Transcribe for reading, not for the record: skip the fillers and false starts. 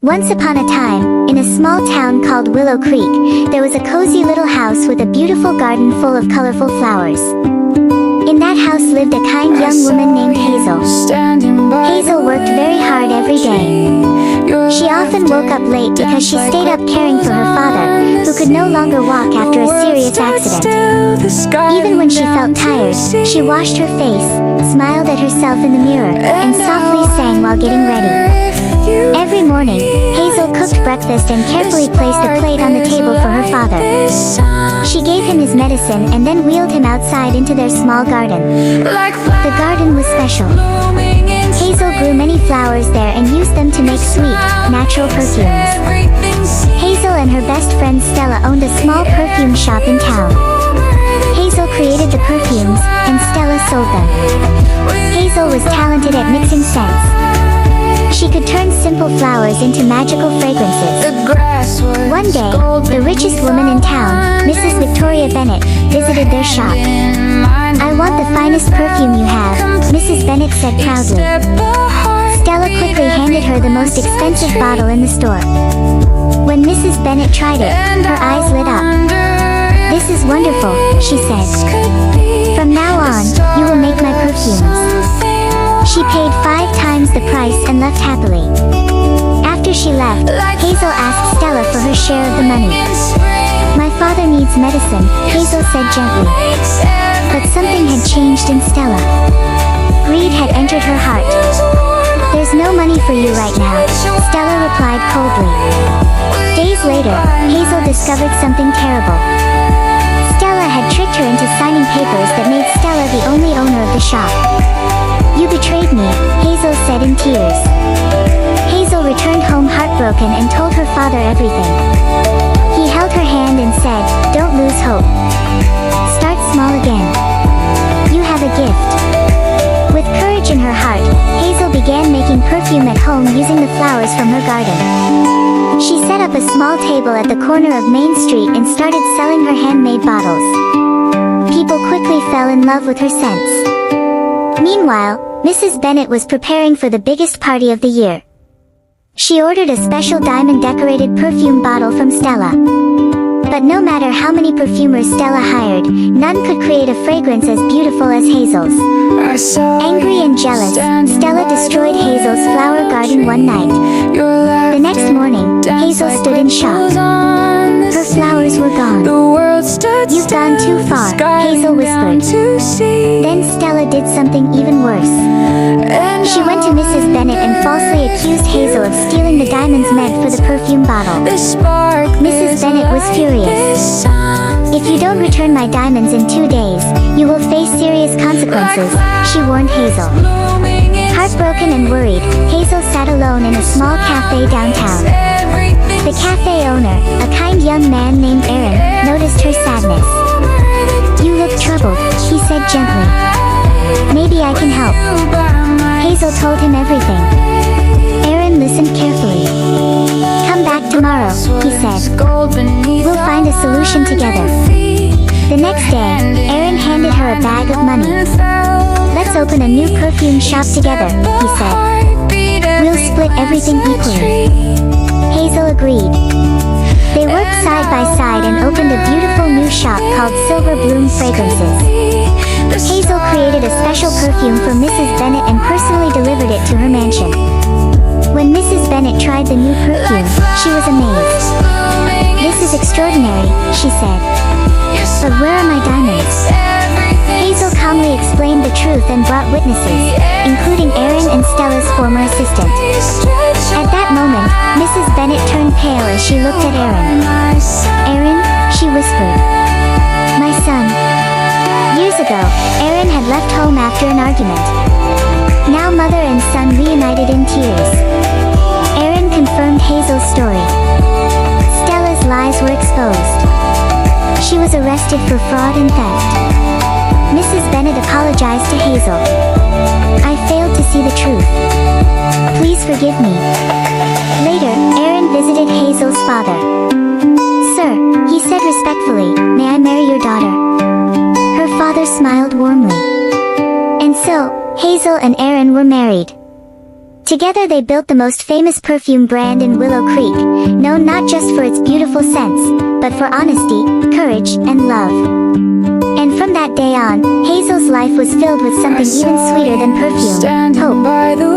Once upon a time, in a small town called Willow Creek, there was a cozy little house with a beautiful garden full of colorful flowers. In that house lived a kind young woman named Hazel. Hazel worked very hard every day. She often woke up late because she stayed up caring for her father, who could no longer walk after a serious accident. Even when she felt tired, she washed her face, smiled at herself in the mirror, and softly sang while getting ready. Every morning, Hazel cooked breakfast and carefully placed the plate on the table for her father. She gave him his medicine and then wheeled him outside into their small garden. The garden was special. Hazel grew many flowers there and used them to make sweet, natural perfumes. Hazel and her best friend Stella owned a small perfume shop in town. Hazel created the perfumes, and Stella sold them. Hazel was talented at mixing scents. She could turn simple flowers into magical fragrances. One day, the richest woman in town, Mrs. Victoria Bennet, visited their shop. "I want the finest perfume you have," Mrs. Bennet said proudly. Stella quickly handed her the most expensive bottle in the store. When Mrs. Bennet tried it, her eyes lit up. "This is wonderful," she said. "From now on, you will make my perfumes." She paid 5 times the price and left happily. After she left, Hazel asked Stella for her share of the money. "My father needs medicine," Hazel said gently. But something had changed in Stella. Greed had entered her heart. "There's no money for you right now," Stella replied coldly. Days later, Hazel discovered something terrible. Stella had tricked her into signing papers that made Stella the only owner of the shop. "You betrayed me," Hazel said in tears. Hazel returned home heartbroken and told her father everything. He held her hand and said, "Don't lose hope. Start small again. You have a gift." With courage in her heart, Hazel began making perfume at home using the flowers from her garden. She set up a small table at the corner of Main Street and started selling her handmade bottles. People quickly fell in love with her scents. Meanwhile, Mrs. Bennet was preparing for the biggest party of the year. She ordered a special diamond-decorated perfume bottle from Stella. But no matter how many perfumers Stella hired, none could create a fragrance as beautiful as Hazel's. Angry and jealous, Stella destroyed Hazel's flower garden one night. The next morning, Hazel stood in shock. Her flowers were gone. "You've gone too far," Hazel whispered. Then Stella did something even worse. She went to Mrs. Bennet and falsely accused Hazel of stealing the diamonds meant for the perfume bottle. Mrs. Bennet was furious. "If you don't return my diamonds in 2 days, you will face serious consequences," she warned Hazel. Heartbroken and worried, Hazel sat alone in a small cafe downtown. The cafe owner, a kind young man named Aaron, noticed her sadness. "You look troubled," he said gently. "Maybe I can help." Hazel told him everything. Aaron listened carefully. "Come back tomorrow," he said. "We'll find a solution together." The next day, Aaron handed her a bag of money. "Let's open a new perfume shop together," he said. "We'll split everything equally." Hazel agreed. They worked side by side and opened a beautiful new shop called Silver Bloom Fragrances. Hazel created a special perfume for Mrs. Bennet and personally delivered it to her mansion. When Mrs. Bennet tried the new perfume, she was amazed. "This is extraordinary," she said. "But where are my diamonds?" Hazel calmly explained the truth and brought witnesses, including Aaron and Stella's former assistant. At that moment, Mrs. Bennet turned pale as she looked at Aaron. "Aaron," she whispered. "My son." Years ago, Aaron had left home after an argument. Now mother and son reunited in tears. Aaron confirmed Hazel's story. Stella's lies were exposed. She was arrested for fraud and theft. Mrs. Bennet apologized to Hazel. "I failed to see the truth. Please forgive me." Later, Aaron visited Hazel's father. "Sir," he said respectfully, "may I marry your daughter?" Her father smiled warmly. And so, Hazel and Aaron were married. Together they built the most famous perfume brand in Willow Creek, known not just for its beautiful scents, but for honesty, courage, and love. And from that day on, Hazel's life was filled with something even sweeter than perfume, hope.